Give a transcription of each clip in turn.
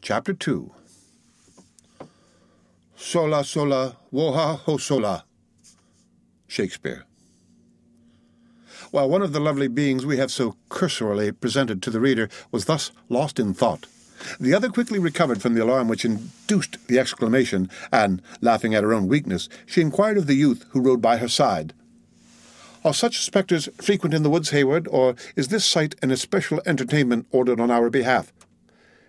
Chapter 2. Sola sola, woha ho sola. Shakespeare. While one of the lovely beings we have so cursorily presented to the reader was thus lost in thought, the other quickly recovered from the alarm which induced the exclamation, and, laughing at her own weakness, she inquired of the youth who rode by her side, "Are such spectres frequent in the woods, Hayward, or is this sight an especial entertainment ordered on our behalf?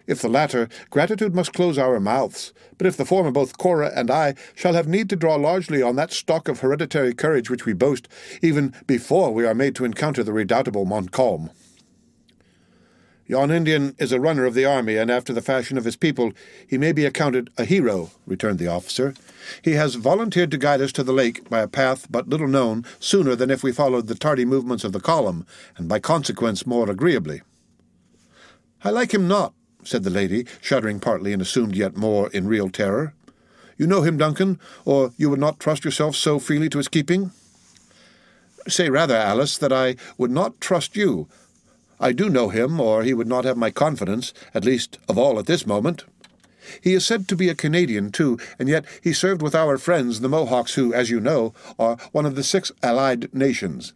If the latter, gratitude must close our mouths, but if the former, both Cora and I shall have need to draw largely on that stock of hereditary courage which we boast, even before we are made to encounter the redoubtable Montcalm." "Yon Indian is a runner of the army, and after the fashion of his people, he may be accounted a hero," returned the officer. "He has volunteered to guide us to the lake by a path but little known, sooner than if we followed the tardy movements of the column, and by consequence more agreeably." "I like him not," said the lady, shuddering partly in assumed yet more in real terror. "You know him, Duncan, or you would not trust yourself so freely to his keeping?" "Say rather, Alice, that I would not trust you. I do know him, or he would not have my confidence, at least of all at this moment. He is said to be a Canadian, too, and yet he served with our friends, the Mohawks, who, as you know, are one of the 6 allied nations.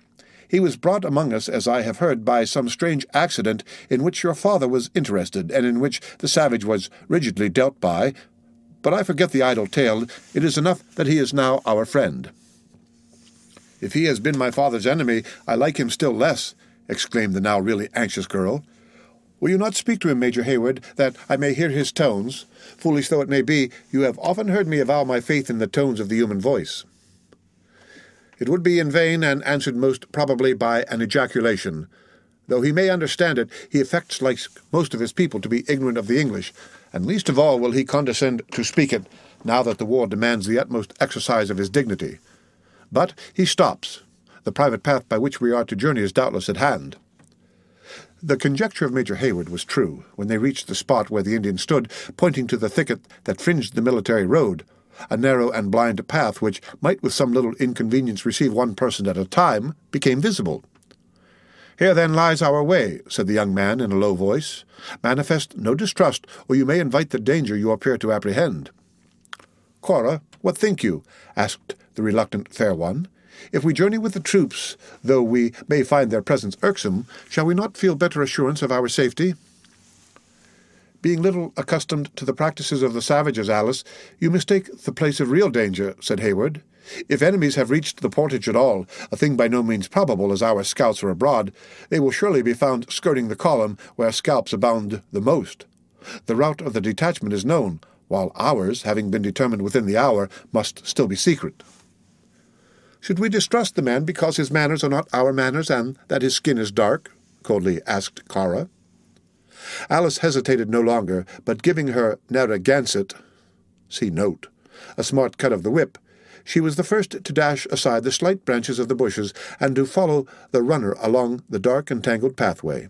He was brought among us, as I have heard, by some strange accident in which your father was interested, and in which the savage was rigidly dealt by. But I forget the idle tale. It is enough that he is now our friend." "If he has been my father's enemy, I like him still less," exclaimed the now really anxious girl. "Will you not speak to him, Major Hayward, that I may hear his tones? Foolish though it may be, you have often heard me avow my faith in the tones of the human voice." "It would be in vain, and answered most probably by an ejaculation. Though he may understand it, he affects, like most of his people, to be ignorant of the English, and least of all will he condescend to speak it, now that the war demands the utmost exercise of his dignity. But he stops. The private path by which we are to journey is doubtless at hand." The conjecture of Major Hayward was true. When they reached the spot where the Indian stood, pointing to the thicket that fringed the military road, a narrow and blind path which might with some little inconvenience receive one person at a time, became visible. "Here, then, lies our way," said the young man in a low voice. "Manifest no distrust, or you may invite the danger you appear to apprehend." "Cora, what think you?" asked the reluctant fair one. "If we journey with the troops, though we may find their presence irksome, shall we not feel better assurance of our safety?" "Being little accustomed to the practices of the savages, Alice, you mistake the place of real danger," said Hayward. "If enemies have reached the portage at all, a thing by no means probable as our scouts are abroad, they will surely be found skirting the column where scalps abound the most. The route of the detachment is known, while ours, having been determined within the hour, must still be secret." "Should we distrust the man because his manners are not our manners, and that his skin is dark?" coldly asked Cora. Alice hesitated no longer, but giving her Narragansett, see note, a smart cut of the whip, she was the first to dash aside the slight branches of the bushes and to follow the runner along the dark and tangled pathway.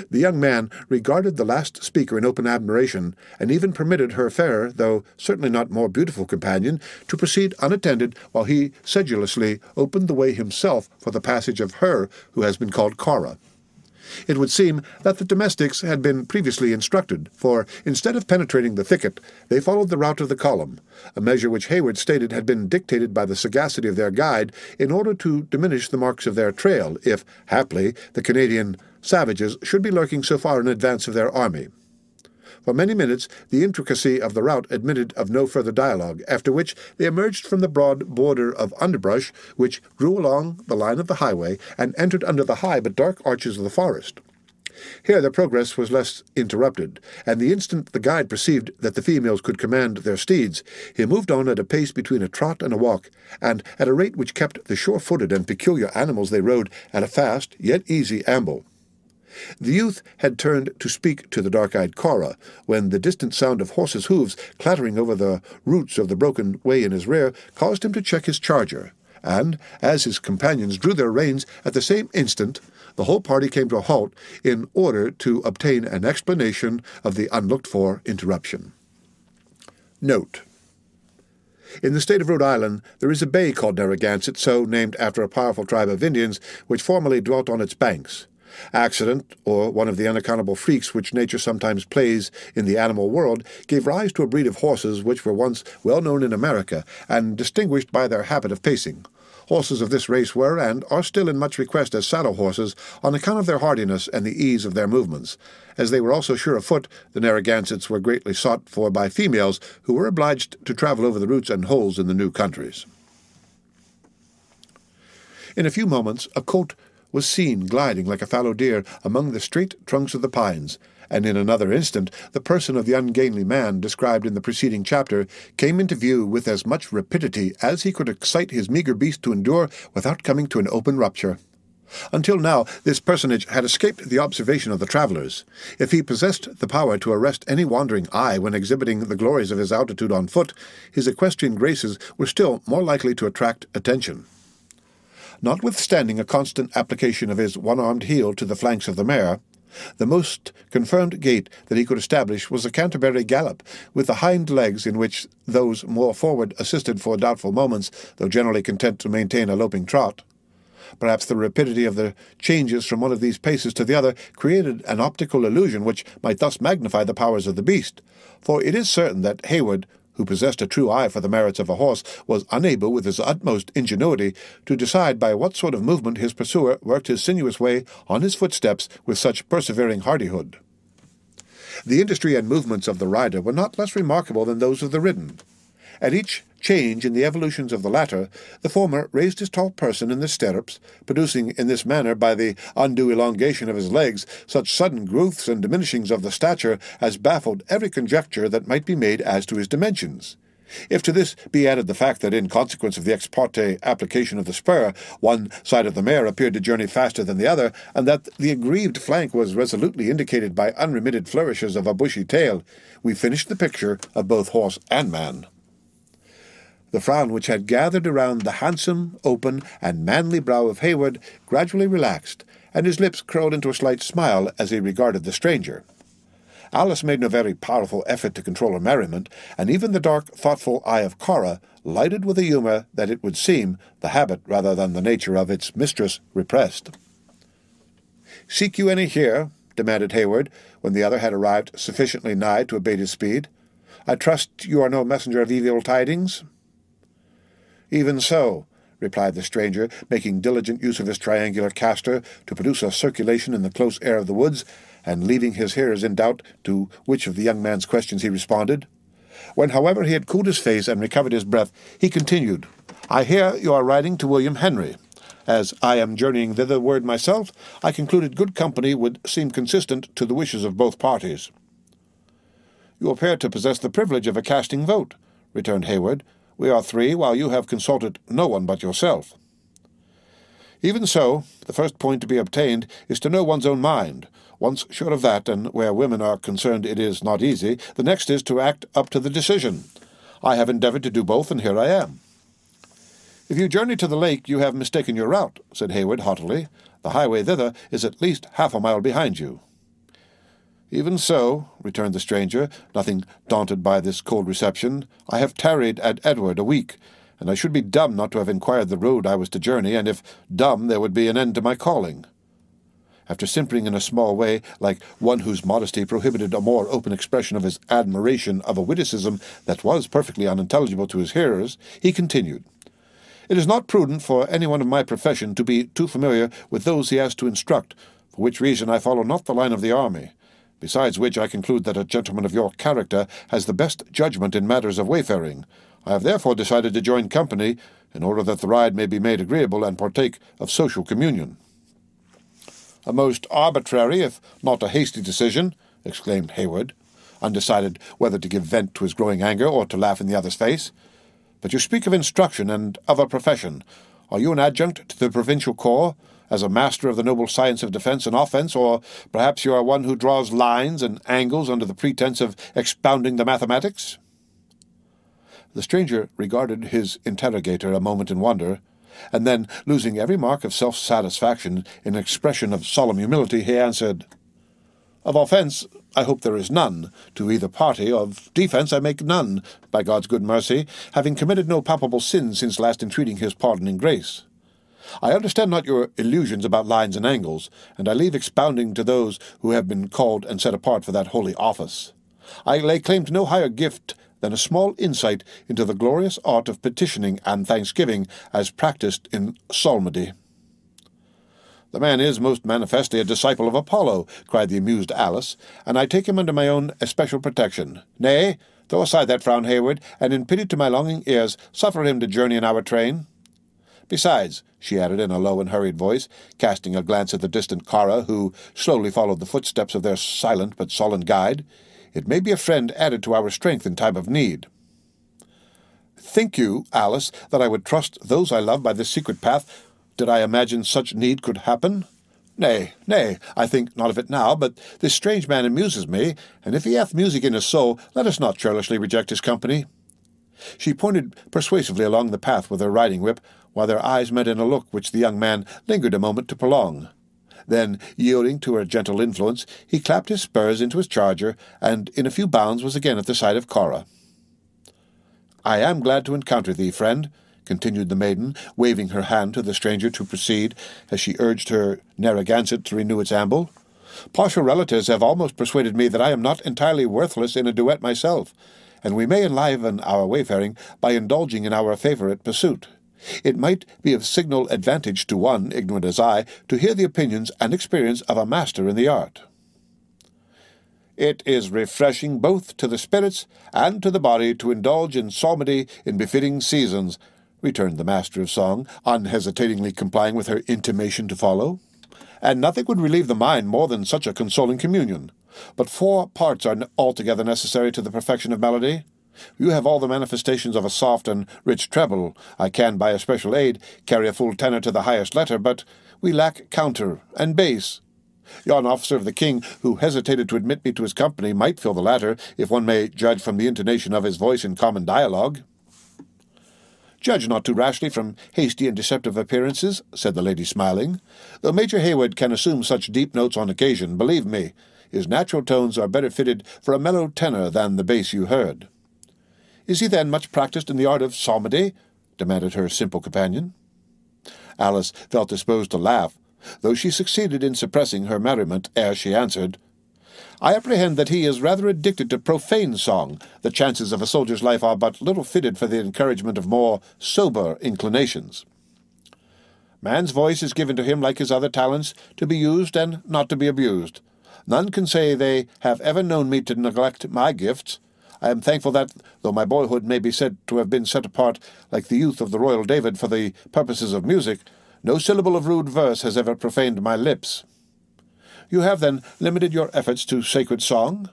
The young man regarded the last speaker in open admiration, and even permitted her fairer, though certainly not more beautiful companion, to proceed unattended while he sedulously opened the way himself for the passage of her who has been called Cora. It would seem that the domestics had been previously instructed, for, instead of penetrating the thicket, they followed the route of the column, a measure which Hayward stated had been dictated by the sagacity of their guide in order to diminish the marks of their trail, if, haply, the Canadian savages should be lurking so far in advance of their army. For many minutes the intricacy of the route admitted of no further dialogue, after which they emerged from the broad border of underbrush which grew along the line of the highway and entered under the high but dark arches of the forest. Here their progress was less interrupted, and the instant the guide perceived that the females could command their steeds, he moved on at a pace between a trot and a walk, and at a rate which kept the sure-footed and peculiar animals they rode at a fast yet easy amble. The youth had turned to speak to the dark-eyed Cora, when the distant sound of horses' hoofs clattering over the roots of the broken way in his rear caused him to check his charger, and, as his companions drew their reins at the same instant, the whole party came to a halt in order to obtain an explanation of the unlooked-for interruption. Note: in the state of Rhode Island there is a bay called Narragansett, so named after a powerful tribe of Indians which formerly dwelt on its banks. Accident, or one of the unaccountable freaks which nature sometimes plays in the animal world, gave rise to a breed of horses which were once well known in America, and distinguished by their habit of pacing. Horses of this race were, and are still in much request as saddle horses, on account of their hardiness and the ease of their movements. As they were also sure of foot, the Narragansetts were greatly sought for by females, who were obliged to travel over the roots and holes in the new countries. In a few moments a colt was seen gliding like a fallow deer among the straight trunks of the pines, and in another instant the person of the ungainly man described in the preceding chapter came into view with as much rapidity as he could excite his meagre beast to endure without coming to an open rupture. Until now this personage had escaped the observation of the travellers. If he possessed the power to arrest any wandering eye when exhibiting the glories of his altitude on foot, his equestrian graces were still more likely to attract attention. Notwithstanding a constant application of his one-armed heel to the flanks of the mare, the most confirmed gait that he could establish was a Canterbury gallop, with the hind legs in which those more forward assisted for doubtful moments, though generally content to maintain a loping trot. Perhaps the rapidity of the changes from one of these paces to the other created an optical illusion which might thus magnify the powers of the beast, for it is certain that Hayward, who possessed a true eye for the merits of a horse, was unable, with his utmost ingenuity, to decide by what sort of movement his pursuer worked his sinuous way on his footsteps with such persevering hardihood. The industry and movements of the rider were not less remarkable than those of the ridden. At each change in the evolutions of the latter, the former raised his tall person in the stirrups, producing in this manner, by the undue elongation of his legs, such sudden growths and diminishings of the stature as baffled every conjecture that might be made as to his dimensions. If to this be added the fact that, in consequence of the ex parte application of the spur, one side of the mare appeared to journey faster than the other, and that the aggrieved flank was resolutely indicated by unremitted flourishes of a bushy tail, we finish the picture of both horse and man. The frown which had gathered around the handsome, open, and manly brow of Hayward gradually relaxed, and his lips curled into a slight smile as he regarded the stranger. Alice made no very powerful effort to control her merriment, and even the dark, thoughtful eye of Cora, lighted with a humour that it would seem the habit rather than the nature of its mistress repressed. "Seek you any here?" demanded Hayward, when the other had arrived sufficiently nigh to abate his speed. "I trust you are no messenger of evil tidings?" "Even so," replied the stranger, making diligent use of his triangular castor to produce a circulation in the close air of the woods, and leaving his hearers in doubt to which of the young man's questions he responded. When, however, he had cooled his face and recovered his breath, he continued, "I hear you are riding to William Henry. As I am journeying thitherward myself, I concluded good company would seem consistent to the wishes of both parties." "You appear to possess the privilege of a casting vote," returned Hayward. "We are three, while you have consulted no one but yourself." "Even so, the first point to be obtained is to know one's own mind. Once sure of that, and where women are concerned it is not easy, the next is to act up to the decision. I have endeavoured to do both, and here I am." "If you journey to the lake, you have mistaken your route," said Hayward haughtily. "The highway thither is at least half a mile behind you." "Even so," returned the stranger, nothing daunted by this cold reception, "I have tarried at Edward a week, and I should be dumb not to have inquired the road I was to journey, and if dumb there would be an end to my calling." After simpering in a small way, like one whose modesty prohibited a more open expression of his admiration of a witticism that was perfectly unintelligible to his hearers, he continued, "It is not prudent for anyone of my profession to be too familiar with those he has to instruct, for which reason I follow not the line of the army. Besides which I conclude that a gentleman of your character has the best judgment in matters of wayfaring. I have therefore decided to join company, in order that the ride may be made agreeable and partake of social communion." "A most arbitrary, if not a hasty decision," exclaimed Hayward, undecided whether to give vent to his growing anger or to laugh in the other's face. "But you speak of instruction and of a profession. Are you an adjunct to the provincial corps, as a master of the noble science of defence and offence, or perhaps you are one who draws lines and angles under the pretence of expounding the mathematics?" The stranger regarded his interrogator a moment in wonder, and then, losing every mark of self-satisfaction in an expression of solemn humility, he answered, "Of offence I hope there is none, to either party. Of defence I make none, by God's good mercy, having committed no palpable sin since last entreating his pardon and grace. I understand not your illusions about lines and angles, and I leave expounding to those who have been called and set apart for that holy office. I lay claim to no higher gift than a small insight into the glorious art of petitioning and thanksgiving as practised in psalmody." "The man is most manifestly a disciple of Apollo," cried the amused Alice, "and I take him under my own especial protection. Nay, throw aside that frown, Hayward, and in pity to my longing ears suffer him to journey in our train. Besides," she added in a low and hurried voice, casting a glance at the distant Cara, who slowly followed the footsteps of their silent but sullen guide, "it may be a friend added to our strength in time of need." "Think you, Alice, that I would trust those I love by this secret path, did I imagine such need could happen? Nay, I think not of it now, but this strange man amuses me, and if he hath music in his soul, let us not churlishly reject his company." She pointed persuasively along the path with her riding-whip, while their eyes met in a look which the young man lingered a moment to prolong. Then, yielding to her gentle influence, he clapped his spurs into his charger, and in a few bounds was again at the side of Cara. "I am glad to encounter thee, friend," continued the maiden, waving her hand to the stranger to proceed, as she urged her Narragansett to renew its amble. "Partial relatives have almost persuaded me that I am not entirely worthless in a duet myself, and we may enliven our wayfaring by indulging in our favourite pursuit. It might be of signal advantage to one, ignorant as I, to hear the opinions and experience of a master in the art." "It is refreshing both to the spirits and to the body to indulge in psalmody in befitting seasons," returned the master of song, unhesitatingly complying with her intimation to follow. "And nothing would relieve the mind more than such a consoling communion. But 4 parts are altogether necessary to the perfection of melody. You have all the manifestations of a soft and rich treble. I can, by a special aid, carry a full tenor to the highest letter, but we lack counter and bass. Yon officer of the king, who hesitated to admit me to his company, might fill the latter, if one may judge from the intonation of his voice in common dialogue." "Judge not too rashly from hasty and deceptive appearances," said the lady, smiling. "Though Major Hayward can assume such deep notes on occasion, believe me, his natural tones are better fitted for a mellow tenor than the bass you heard." "Is he then much practised in the art of psalmody?" demanded her simple companion. Alice felt disposed to laugh, though she succeeded in suppressing her merriment ere she answered, "I apprehend that he is rather addicted to profane song. The chances of a soldier's life are but little fitted for the encouragement of more sober inclinations. Man's voice is given to him like his other talents, to be used and not to be abused. None can say they have ever known me to neglect my gifts. I am thankful that, though my boyhood may be said to have been set apart like the youth of the royal David for the purposes of music, no syllable of rude verse has ever profaned my lips." "You have, then, limited your efforts to sacred song?"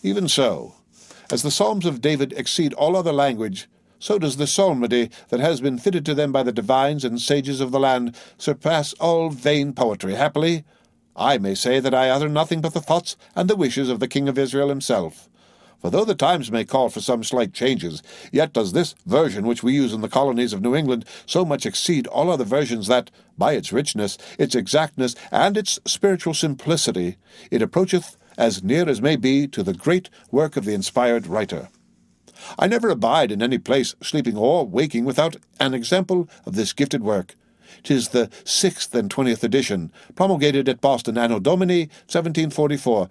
"Even so. As the Psalms of David exceed all other language, so does the psalmody that has been fitted to them by the divines and sages of the land surpass all vain poetry. Happily, I may say that I utter nothing but the thoughts and the wishes of the King of Israel himself. For though the times may call for some slight changes, yet does this version which we use in the colonies of New England so much exceed all other versions that, by its richness, its exactness, and its spiritual simplicity, it approacheth as near as may be to the great work of the inspired writer. I never abide in any place, sleeping or waking, without an example of this gifted work. 'Tis the 6th and 20th edition, promulgated at Boston Anno Domini 1744,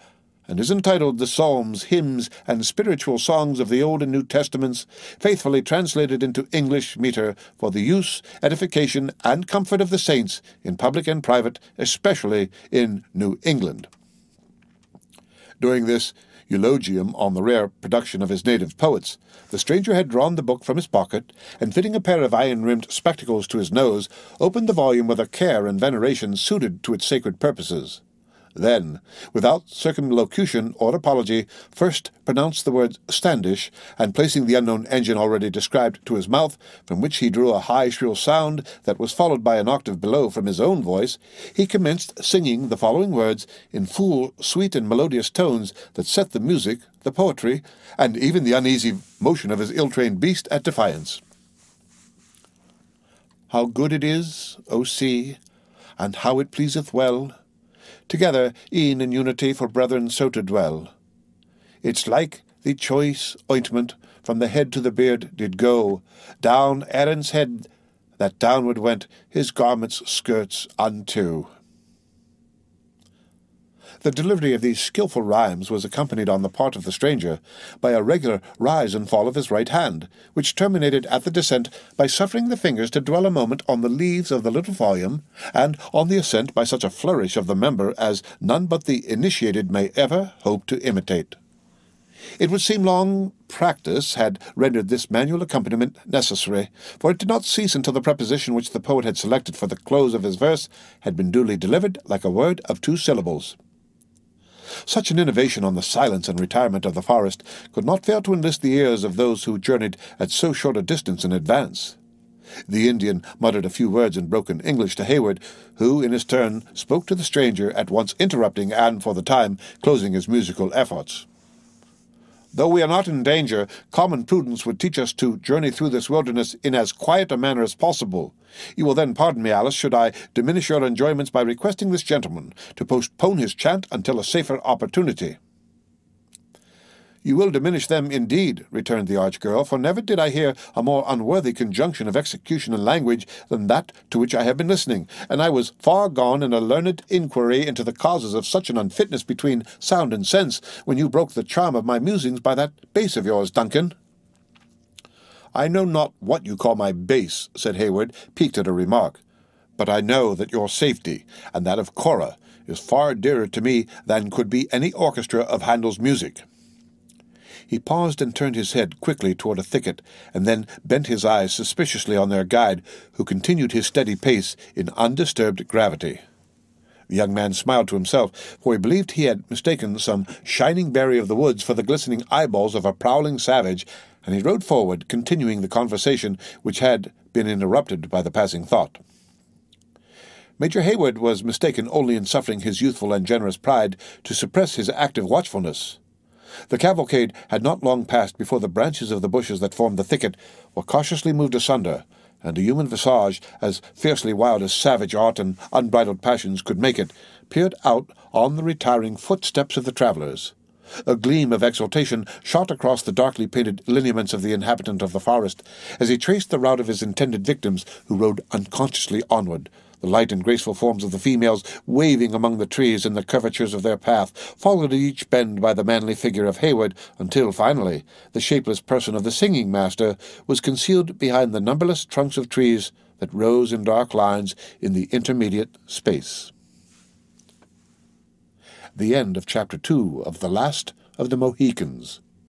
and is entitled The Psalms, Hymns, and Spiritual Songs of the Old and New Testaments, faithfully translated into English metre for the use, edification, and comfort of the saints, in public and private, especially in New England." During this eulogium on the rare production of his native poets, the stranger had drawn the book from his pocket, and fitting a pair of iron-rimmed spectacles to his nose, opened the volume with a care and veneration suited to its sacred purposes. Then, without circumlocution or apology, first pronounced the word Standish, and placing the unknown engine already described to his mouth, from which he drew a high shrill sound that was followed by an octave below from his own voice, he commenced singing the following words in full, sweet, and melodious tones that set the music, the poetry, and even the uneasy motion of his ill-trained beast at defiance. "How good it is, O sea, and how it pleaseth well, together e'en in unity for brethren so to dwell. It's like the choice ointment from the head to the beard did go, down Aaron's head that downward went his garment's skirts unto. The delivery of these skilful rhymes was accompanied on the part of the stranger by a regular rise and fall of his right hand, which terminated at the descent by suffering the fingers to dwell a moment on the leaves of the little volume, and on the ascent by such a flourish of the member as none but the initiated may ever hope to imitate. It would seem long practice had rendered this manual accompaniment necessary, for it did not cease until the preposition which the poet had selected for the close of his verse had been duly delivered like a word of 2 syllables. Such an innovation on the silence and retirement of the forest could not fail to enlist the ears of those who journeyed at so short a distance in advance. The Indian muttered a few words in broken English to Hayward, who, in his turn, spoke to the stranger, at once interrupting and, for the time, closing his musical efforts. Though we are not in danger, common prudence would teach us to journey through this wilderness in as quiet a manner as possible. You will then pardon me, Alice, should I diminish your enjoyments by requesting this gentleman to postpone his chant until a safer opportunity. You will diminish them indeed, returned the arch-girl, for never did I hear a more unworthy conjunction of execution and language than that to which I have been listening, and I was far gone in a learned inquiry into the causes of such an unfitness between sound and sense, when you broke the charm of my musings by that bass of yours, Duncan. I know not what you call my bass, said Hayward, piqued at a remark, but I know that your safety, and that of Cora, is far dearer to me than could be any orchestra of Handel's music. He paused and turned his head quickly toward a thicket, and then bent his eyes suspiciously on their guide, who continued his steady pace in undisturbed gravity. The young man smiled to himself, for he believed he had mistaken some shining berry of the woods for the glistening eyeballs of a prowling savage, and he rode forward, continuing the conversation which had been interrupted by the passing thought. Major Hayward was mistaken only in suffering his youthful and generous pride to suppress his active watchfulness. The cavalcade had not long passed before the branches of the bushes that formed the thicket were cautiously moved asunder, and a human visage, as fiercely wild as savage art and unbridled passions could make it, peered out on the retiring footsteps of the travellers. A gleam of exultation shot across the darkly painted lineaments of the inhabitant of the forest as he traced the route of his intended victims, who rode unconsciously onward, the light and graceful forms of the females waving among the trees in the curvatures of their path, followed at each bend by the manly figure of Hayward, until, finally, the shapeless person of the singing master was concealed behind the numberless trunks of trees that rose in dark lines in the intermediate space. The end of Chapter 2 of The Last of the Mohicans.